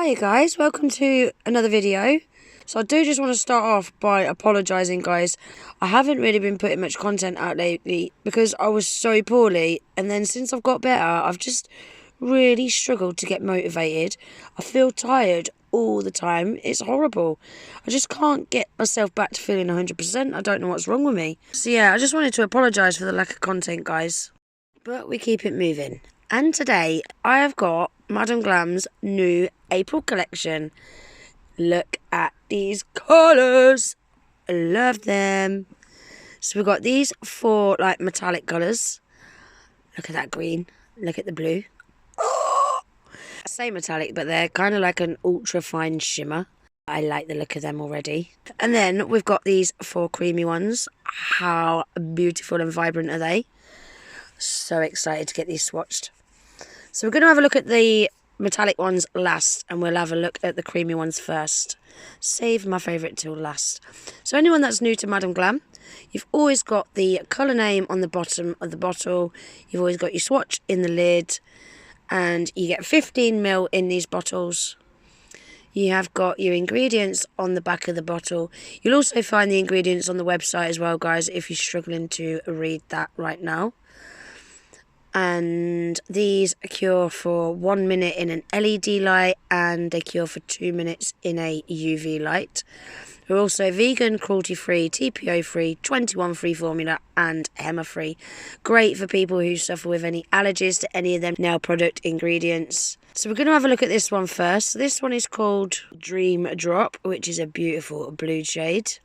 Hi guys, welcome to another video. So I do just want to start off by apologising guys. I haven't really been putting much content out lately because I was so poorly, and then since I've got better I've just really struggled to get motivated. I feel tired all the time. It's horrible. I just can't get myself back to feeling 100%. I don't know what's wrong with me. So yeah, I just wanted to apologise for the lack of content guys. But we keep it moving. And today I have got Madam Glam's new April collection. Look at these colours. I love them. So we've got these four like metallic colours. Look at that green. Look at the blue. Oh! I say metallic, but they're kind of like an ultra fine shimmer. I like the look of them already. And then we've got these four creamy ones. How beautiful and vibrant are they? So excited to get these swatched. So we're going to have a look at the metallic ones last, and we'll have a look at the creamy ones first. Save my favourite till last. So anyone that's new to Madam Glam, you've always got the colour name on the bottom of the bottle. You've always got your swatch in the lid, and you get 15ml in these bottles. You have got your ingredients on the back of the bottle. You'll also find the ingredients on the website as well, guys, if you're struggling to read that right now. And these cure for 1 minute in an LED light, and they cure for 2 minutes in a UV light. They're also vegan, cruelty-free, TPO-free, 21-free formula, and Hema-free. Great for people who suffer with any allergies to any of them nail product ingredients. So we're going to have a look at this one first. So this one is called Dream Drop, which is a beautiful blue shade.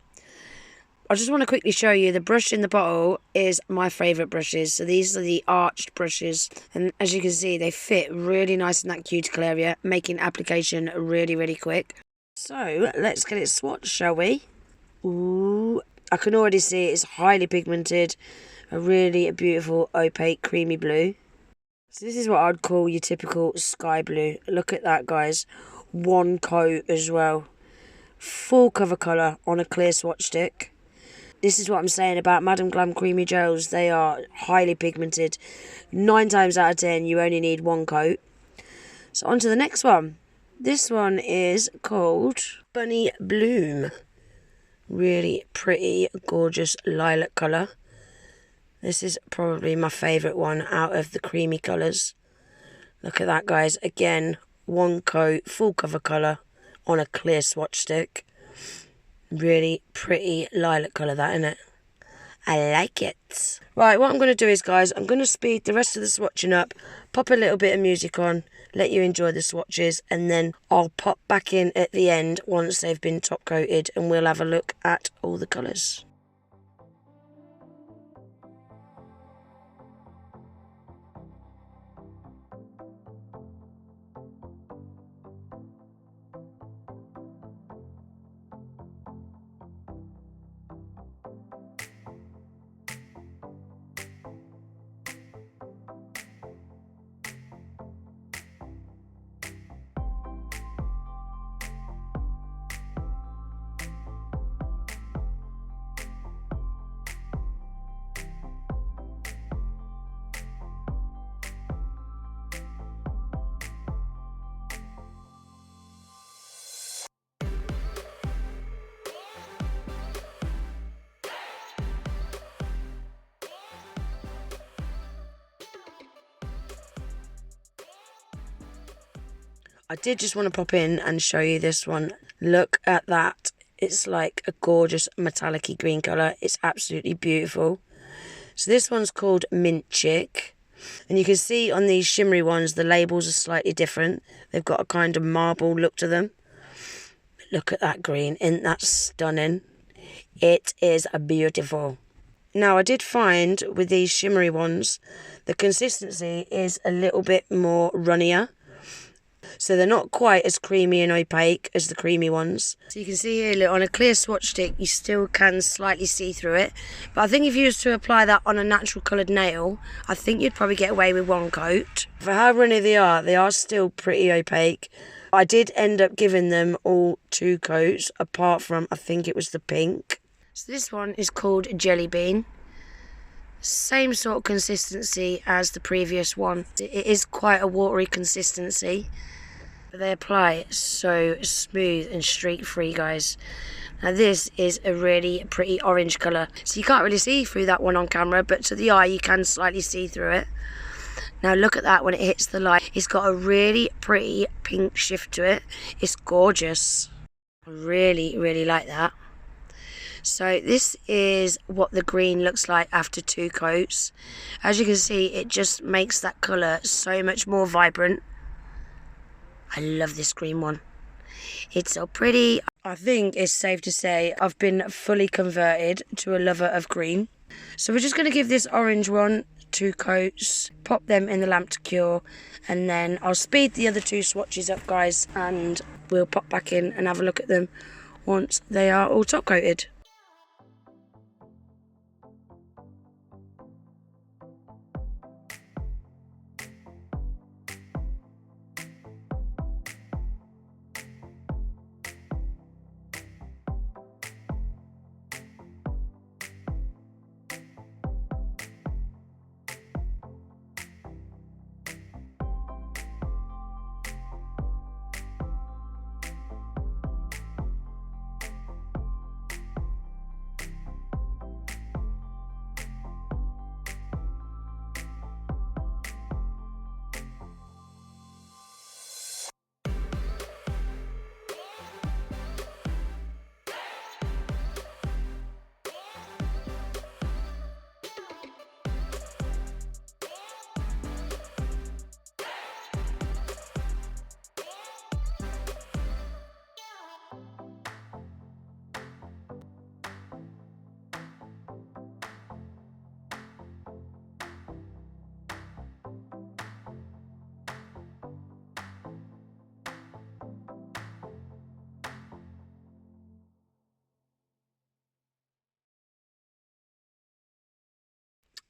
I just want to quickly show you the brush in the bottle is my favourite brushes. So these are the arched brushes, and as you can see they fit really nice in that cuticle area, making application really quick. So let's get it swatched, shall we? Ooh, I can already see it's highly pigmented, a really beautiful opaque creamy blue. So this is what I'd call your typical sky blue. Look at that guys, one coat as well, full cover colour on a clear swatch stick. This is what I'm saying about Madam Glam creamy gels. They are highly pigmented. 9 times out of 10, you only need one coat. So on to the next one. This one is called Bunny Bloom. Really pretty, gorgeous lilac colour. This is probably my favourite one out of the creamy colours. Look at that, guys. Again, one coat, full cover colour on a clear swatch stick. Really pretty lilac colour, that, isn't it? I like it. Right, what I'm going to do is, guys, I'm going to speed the rest of the swatching up, pop a little bit of music on, let you enjoy the swatches, and then I'll pop back in at the end once they've been top coated, and we'll have a look at all the colours. I did just want to pop in and show you this one. Look at that. It's like a gorgeous metallic-y green colour. It's absolutely beautiful. So this one's called Mint Chick. And you can see on these shimmery ones, the labels are slightly different. They've got a kind of marble look to them. Look at that green. Isn't that stunning? It is beautiful. Now, I did find with these shimmery ones, the consistency is a little bit more runnier. So they're not quite as creamy and opaque as the creamy ones. So you can see here, look, on a clear swatch stick, you still can slightly see through it. But I think if you was to apply that on a natural coloured nail, I think you'd probably get away with one coat. For how runny they are still pretty opaque. I did end up giving them all 2 coats, apart from, I think it was the pink. So this one is called Jelly Bean. Same sort of consistency as the previous one. It is quite a watery consistency. They apply so smooth and streak free, guys. Now this is a really pretty orange colour, so you can't really see through that one on camera, but to the eye you can slightly see through it. Now look at that when it hits the light. It's got a really pretty pink shift to it. It's gorgeous. I really, really like that. So this is what the green looks like after 2 coats. As you can see, it just makes that colour so much more vibrant. I love this green one. It's so pretty. I think it's safe to say I've been fully converted to a lover of green. So we're just going to give this orange one 2 coats, pop them in the lamp to cure, and then I'll speed the other 2 swatches up, guys, and we'll pop back in and have a look at them once they are all top coated.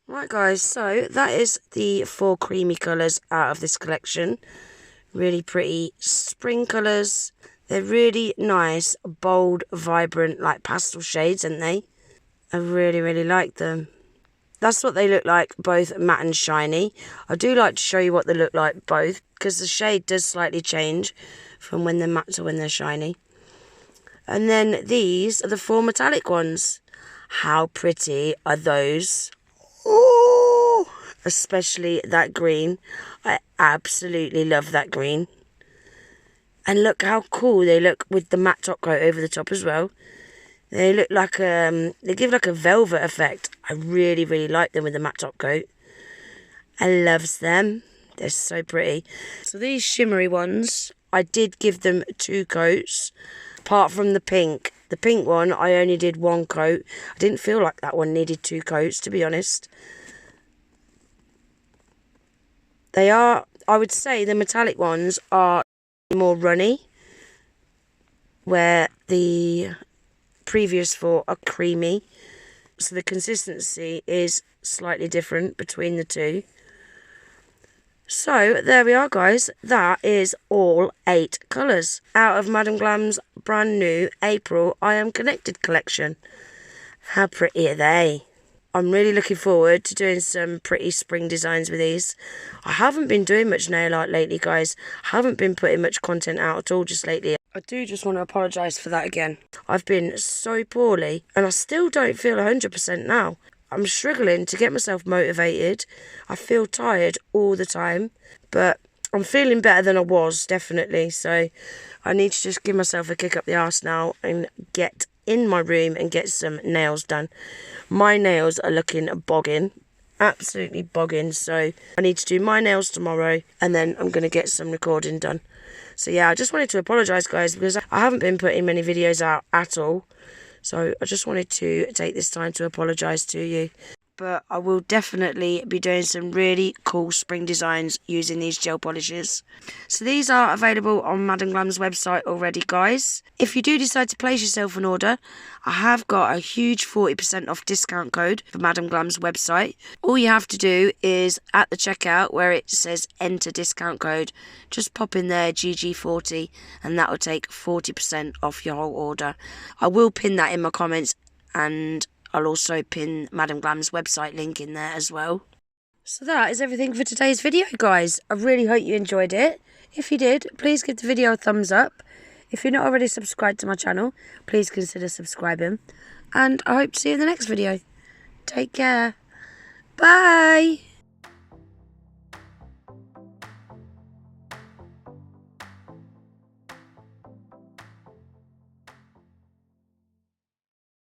Right, guys, so that is the 4 creamy colours out of this collection. Really pretty spring colours. They're really nice, bold, vibrant, like pastel shades, aren't they? I really, really like them. That's what they look like, both matte and shiny. I do like to show you what they look like both, because the shade does slightly change from when they're matte to when they're shiny. And then these are the 4 metallic ones. How pretty are those? Oh, especially that green. I absolutely love that green. And look how cool they look with the matte top coat over the top as well. They look like they give like a velvet effect. I really, really like them with the matte top coat. I loves them. They're so pretty. So these shimmery ones, I did give them 2 coats, apart from the pink. The pink one, I only did 1 coat. I didn't feel like that one needed 2 coats, to be honest. They are, I would say the metallic ones are more runny, where the previous 4 are creamy. So the consistency is slightly different between the 2. So there we are, guys. That is all 8 colours out of Madam Glam's brand new April I Am Connected collection. How pretty are they? I'm really looking forward to doing some pretty spring designs with these. I haven't been doing much nail art lately, guys. I haven't been putting much content out at all just lately. I do just want to apologise for that again. I've been so poorly and I still don't feel 100% now. I'm struggling to get myself motivated. I feel tired all the time, but I'm feeling better than I was, definitely. So I need to just give myself a kick up the arse now and get in my room and get some nails done. My nails are looking bogging, absolutely bogging. So I need to do my nails tomorrow and then I'm going to get some recording done. So yeah, I just wanted to apologise, guys, because I haven't been putting many videos out at all. So I just wanted to take this time to apologise to you. But I will definitely be doing some really cool spring designs using these gel polishes. So these are available on Madam Glam's website already, guys. If you do decide to place yourself an order, I have got a huge 40% off discount code for Madam Glam's website. All you have to do is at the checkout where it says enter discount code, just pop in there GG40 and that will take 40% off your whole order. I will pin that in my comments and I'll also pin Madam Glam's website link in there as well. So that is everything for today's video, guys. I really hope you enjoyed it. If you did, please give the video a thumbs up. If you're not already subscribed to my channel, please consider subscribing. And I hope to see you in the next video. Take care. Bye.